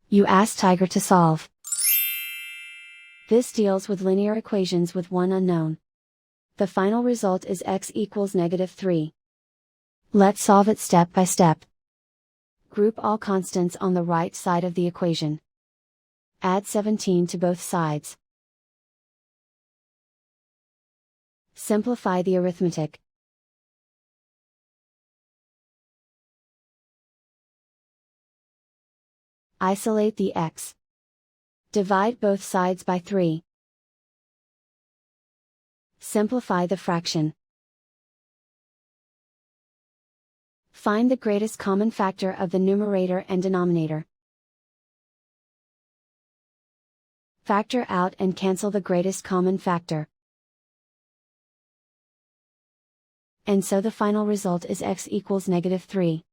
You ask Tiger to solve. This deals with linear equations with one unknown. The final result is x equals -3. Let's solve it step by step. Group all constants on the right side of the equation. Add 17 to both sides. Simplify the arithmetic. Isolate the x. Divide both sides by 3. Simplify the fraction. Find the greatest common factor of the numerator and denominator. Factor out and cancel the greatest common factor. And so the final result is x equals -3.